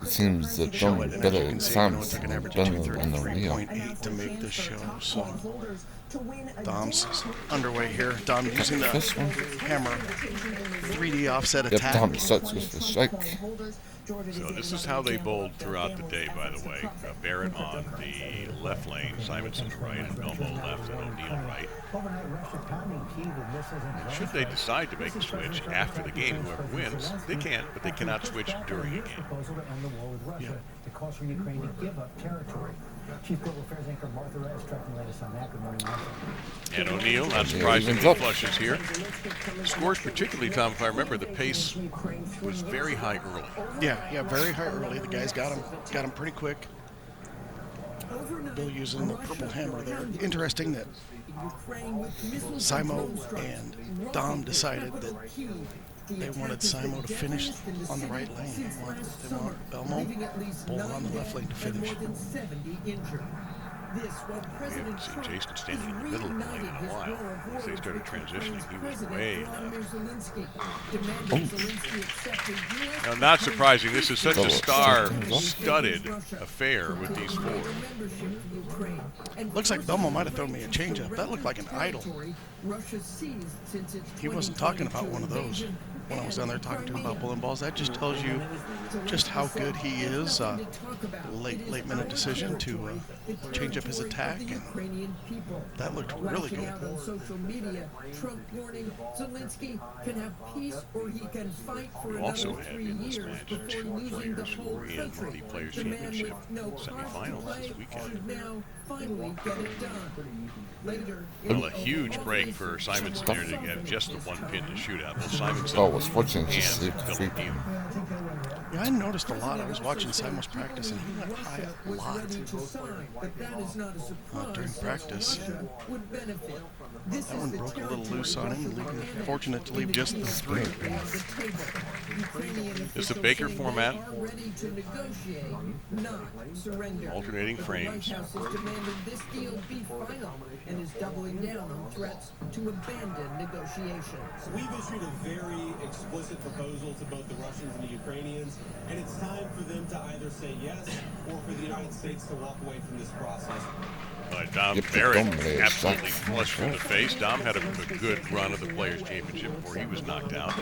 seems that Dom And better as you than can see, Sam it took an average than of in the Rio. 233.8 to make this show. So Dom's underway here. Dom using the This one. hammer 3D offset Yep, attack. Dom starts with the strike. So this is how they bowled throughout the day, by the way. Barrett on the left lane, Simonsen right, and Belmonte left, and O'Neill right. And should they decide to make a switch after the game, whoever wins, they can, but they cannot switch during a game. Yeah. Chief Global Affairs anchor Martha Reyes tracking latest on that. Good morning, Martha. And O'Neill, not surprisingly, flushes here. Scores particularly, Tom, if I remember, the pace was very high early. Yeah, very high early. The guys got him pretty quick. Bill using the purple hammer there. Interesting that Simo and Dom decided that they wanted Simo to finish on the right lane. They want Belmonte bowling on the left lane to finish. We haven't seen Jason standing in the middle of the lane in a while. As they started transitioning, he was way left. Now, not surprising, this is such a star-studded affair with these four. Looks like Belmonte might have thrown me a changeup. That looked like an idol. He wasn't talking about one of those when I was down there talking to him about bowling balls. That just tells you just how good he is. Late minute decision to change up his attack, and that looked really good. We also had in this match two players who were in the Players' Championship semifinals this weekend. Well, a huge break for Simonsen there to get just the one pin to shoot out. Well, Simonsen was fortunate to see the free. Yeah, I noticed a lot. I was watching Simo's practice, and he went high a lot during practice. That one broke a little loose on him, fortunate to leave just the three. It's the Baker format. Alternating frames. And is doubling down on threats to abandon negotiations. We've issued a very explicit proposal to both the Russians and the Ukrainians, and it's time for them to either say yes or for the United States to walk away from this process. Dom Barrett absolutely flushed in the face. Dom had a good run of the Players' Championship before he was knocked out.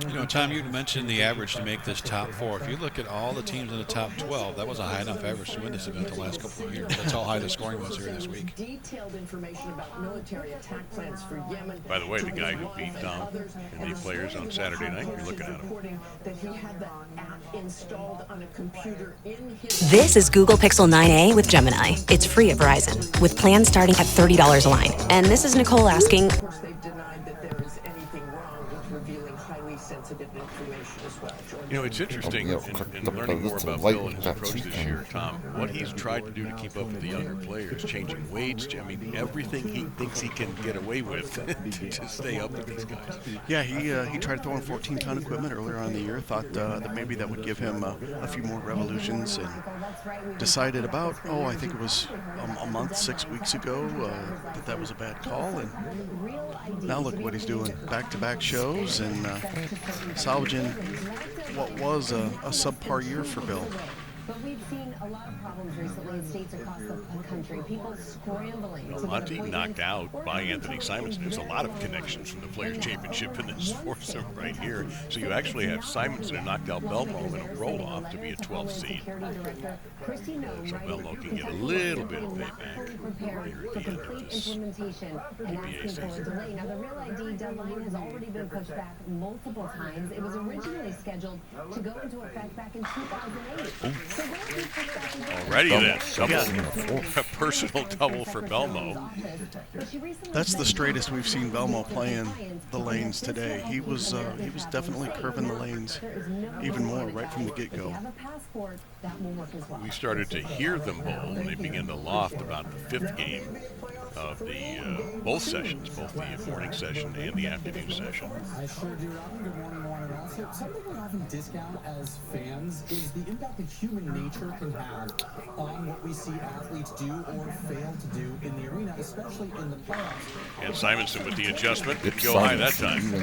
You know, Tom, you mentioned the average to make this top four. If you look at all the teams in the top 12, that was a high enough average to win this event the last couple of years. That's how high the scoring was here this week. Detailed information about military attack plans for Yemen. By the way, the guy who beat Dom and the Players on Saturday night, you're looking at him. That he had the app installed on a computer in his. This is Google Pixel 9a with Gemini. It's free at Verizon, with plans starting at $30 a line. And this is Nicole asking. Of course, they've denied that there is anything wrong with revealing highly sensitive information as well. You know, it's interesting in learning more about Bill and his approach this year, Tom, what he's tried to do to keep up with the younger players, changing weights, I mean, everything he thinks he can get away with to stay up with these guys. Yeah, he tried throwing 14-ton equipment earlier on in the year, thought that maybe that would give him a few more revolutions, and decided about, I think it was a month, 6 weeks ago, that was a bad call, and now look what he's doing. Back-to-back shows and salvaging what was a subpar year for Bill. But we've seen a lot of problems recently in states across the country. People scrambling. Belmonte knocked out by Anthony Simonsen. There's a lot of connections from the Players' Championship in this foursome right here. So you actually have Simonsen who knocked out Belmonte and a roll-off to be a 12th seed. So Belmonte can get a little bit of payback here at the end of this PPA season. Now, the Real ID deadline has already been pushed back multiple times. It was originally scheduled to go into effect back in 2008. Already then, a personal double for Belmonte. That's the straightest we've seen Belmonte playing the lanes today. He was definitely curving the lanes even more right from the get-go. We started to hear them bowl when they began to loft about the fifth game of the both sessions, both the morning session and the afternoon session. I sure do, Robin. Good morning, one and all. So something we often discount as fans is the impact that human nature can have on what we see athletes do or fail to do in the arena, especially in the playoffs. And Simonsen with the adjustment didn't go high that time.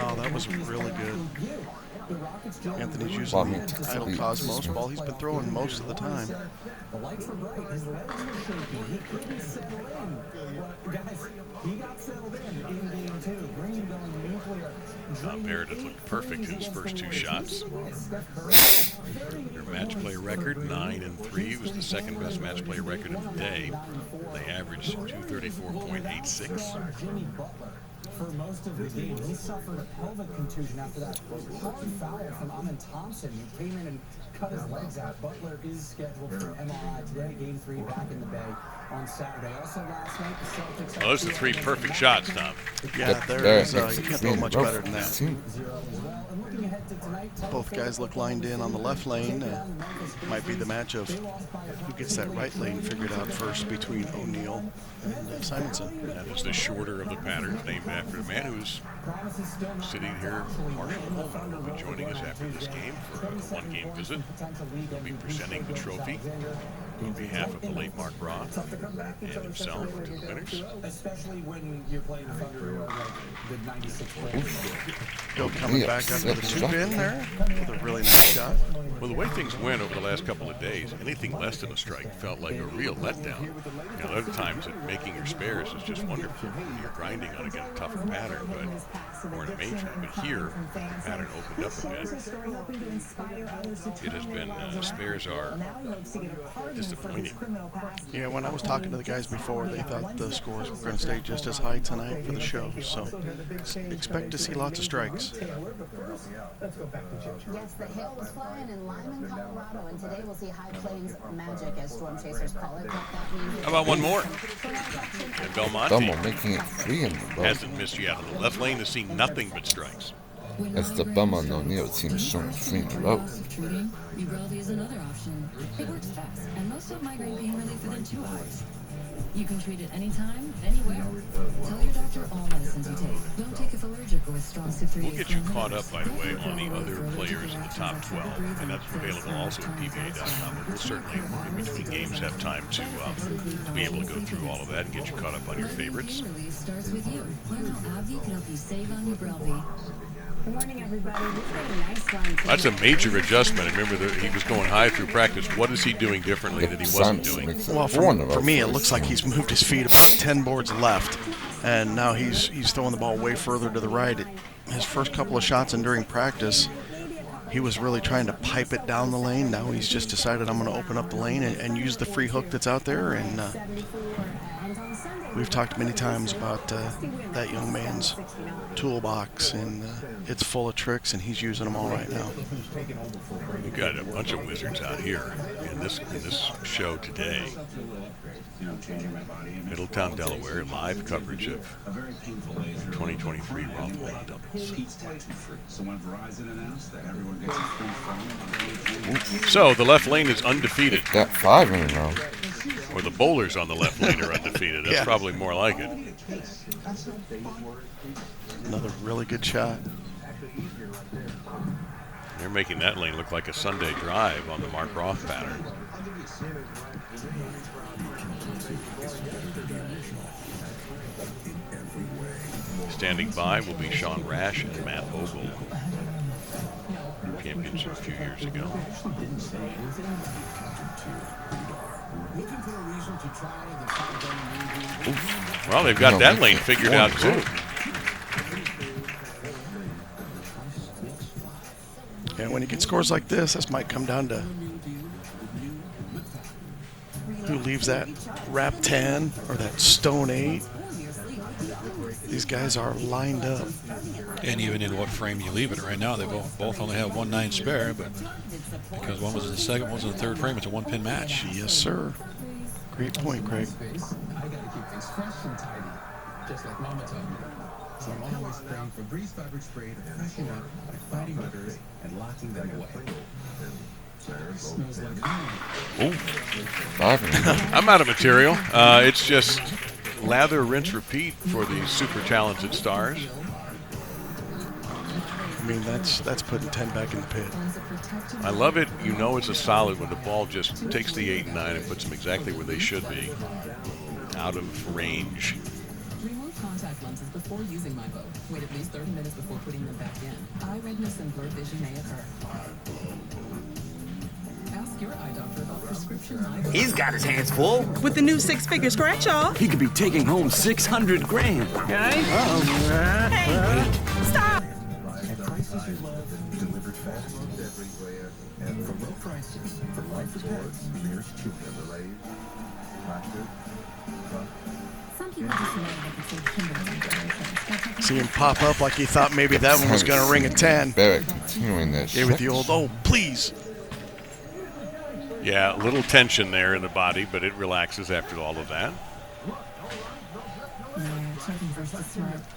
Oh, that was really good. Anthony's Well, I using mean, the idle Cosmos ball he's been throwing most of the time. The lights were bright. His legs were shaky. He couldn't settle in. But guys, he got settled in game 2. Green going nuclear. Barrett has looked perfect in his first 2 shots. Their match play record, 9-3, was the second best match play record of the day. They averaged 234.86. Jimmy Butler, for most of the game, he suffered a pelvic contusion after that hard foul from Amin Thompson, who came in and cut his legs out. Butler is scheduled for an MRI today. Game 3 back in the Bay on Saturday. Also last night, the Celtics. Well, those are 3 perfect shots, Tom. Yeah, there's you can't throw much better than that. Both guys look lined in on the left lane. Might be the match of who gets that right lane figured out first between O'Neal and Simonsen. That is the shorter of the patterns, named after a man who's sitting here. Marshall Holman will be joining us after this game for a 1-game visit. He'll be presenting the trophy on behalf of the late Mark Roth and himself to the winners. Especially when you're playing Thunder or like the 96 Bill coming back after the 2-pin there with a really nice shot. Well, the way things went over the last couple of days, anything less than a strike felt like a real letdown. You know, other times making your spares is just wonderful. You're grinding on a tougher pattern, but or in a major. But here, the pattern opened up a bit. It has been spares are disappointing. Yeah, when I was talking to the guys before, they thought the scores were going to stay just as high tonight for the show. So expect to see lots of strikes. Yes, the hail was flying in Lyman, Colorado, and today we'll see High Plains magic, as storm chasers call it. How about one more? And Belmonte making it free in the ball. hasn't missed yet. On the left lane has seen nothing but strikes. As the Belmonte O'Neal team showing free in the road. Ubrelvy is another option. It works fast, and most have migraine pain relief within 2 hours. You can treat it anytime, anywhere. Tell your doctor all medicines you take. Don't take if allergic or with strong CYP3. We'll get you caught up, by the way, on the other players in the top 12, and that's available also at PBA.com. We'll certainly, in between games, have time to be able to go through all of that and get you caught up on your favorites. Relief starts with you. Learn how AbbVie can help you save on Ubrelvy. Good morning, everybody. This is a nice run. That's a major adjustment. Remember that he was going high through practice. What is he doing differently that he wasn't doing? Well, for me, it looks like he's moved his feet about 10 boards left, and now he's throwing the ball way further to the right. His first couple of shots and during practice, he was really trying to pipe it down the lane. Now he's just decided I'm going to open up the lane and use the free hook that's out there. And we've talked many times about that young man's toolbox, and it's full of tricks, and he's using them all right now. We've got a bunch of wizards out here in this show today. Middletown, Delaware, live coverage of 2023 Roth Holman Doubles. So the left lane is undefeated. Got 5 in a row. Or the bowlers on the left lane are undefeated. That's probably more like it. Another really good shot. They're making that lane look like a Sunday drive on the Mark Roth pattern. Standing by will be Sean Rash and Matt Ogle. Championship a few years ago. Well, they've got that lane figured out too. And when you get scores like this might come down to who leaves that wrap 10 or that stone 8. These guys are lined up. And even in what frame you leave it. Right now, they both only have 1-9 spare, but because one was in the second, one was in the third frame, it's a 1-pin match. Yes, sir. Great point, Craig. I gotta keep things fresh and tidy, just like Mama told me. So I'm always spraying Febreze fabric spray to freshen up by fighting odors and locking them away. Smells like I'm out of material. It's just lather, rinse, repeat for these super talented stars. I mean, that's putting 10 back in the pit. I love it. You know it's a solid when the ball just takes the 8 and 9 and puts them exactly where they should be, out of range. Remove contact lenses before using MyBoat. Wait at least 30 minutes before putting them back in. Eye redness and blurred vision may occur. Ask your eye doctor about prescription MyBoat. He's got his hands full. With the new six-figure scratch-off. He could be taking home 600 grand, guys. Hey, stop! At prices you love, delivered fast everywhere, and for low prices, for life reports, Mears Chewing. Some people just know that it's a Kimberly. See him pop up like he thought maybe that one was going to ring a 10. Barrett continuing that Gave it the old, oh, please. Yeah, a little tension there in the body, but it relaxes after all of that.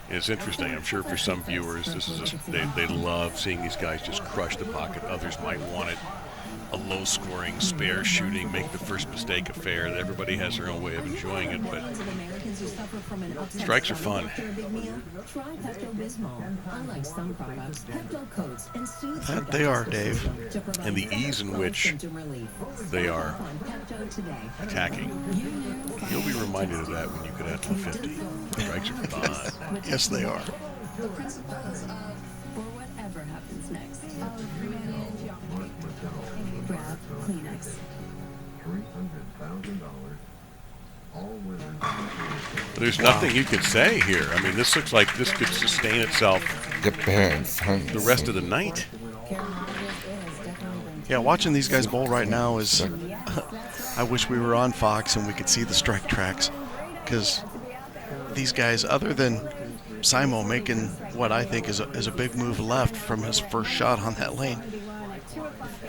It's interesting. I'm sure for some viewers, this is they love seeing these guys just crush the pocket. Others might want it a low-scoring, spare shooting, make the first mistake a fair. Everybody has their own way of enjoying it, but strikes are fun. That they are, Dave. And the ease in which they are attacking. You'll be reminded of that when you get at 250. Strikes are fun. Yes, they are. The principles of for whatever happens next. Grab Kleenex. There's nothing you could say here. I mean, this looks like this could sustain itself the rest of the night. Yeah, watching these guys bowl right now is... I wish we were on Fox and we could see the strike tracks. Because these guys, other than Simo making what I think is a big move left from his first shot on that lane,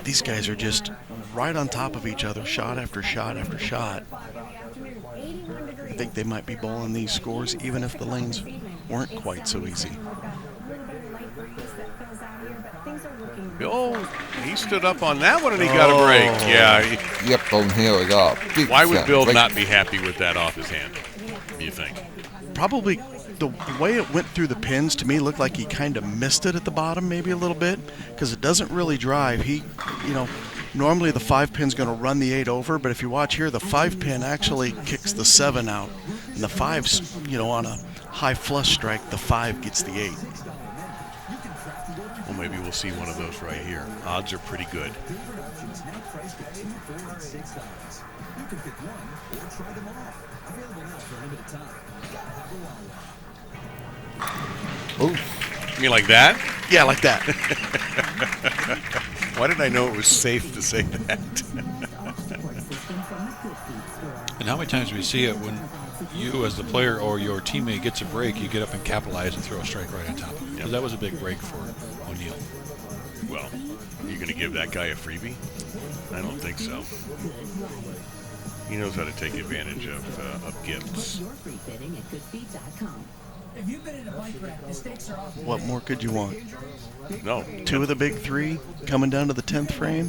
these guys are just right on top of each other, shot after shot after shot. I think they might be bowling these scores even if the lanes weren't quite so easy. Oh, he stood up on that one and he got a break. Yeah. Yep, here we go. Why would Bill not be happy with that off his hand, do you think? Probably the way it went through the pins to me looked like he kind of missed it at the bottom maybe a little bit because it doesn't really drive. He, normally the 5 pin's going to run the 8 over, but if you watch here, the 5 pin actually kicks the 7 out. And the 5's, on a high flush strike, the 5 gets the 8. Well, maybe we'll see one of those right here. Odds are pretty good. Oh, you mean like that? Yeah, like that. Why did I know it was safe to say that? And how many times do we see it when you, as the player or your teammate, gets a break, you get up and capitalize and throw a strike right on top of it? Because that was a big break for O'Neill. Well, are you going to give that guy a freebie? I don't think so. He knows how to take advantage of gifts. What more could you want? No. 2 of the big 3 coming down to the 10th frame.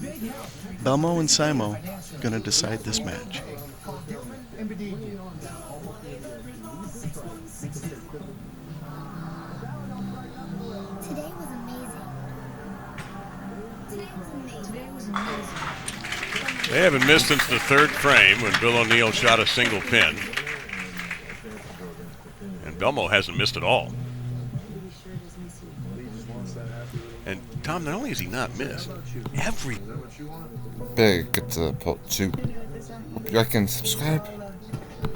Belmo and Simo going to decide this match. They haven't missed since the 3rd frame when Bill O'Neill shot a single pin. And Belmo hasn't missed at all. And Tom, not only has he not missed, Big, get to pot 2. Hope you like and subscribe.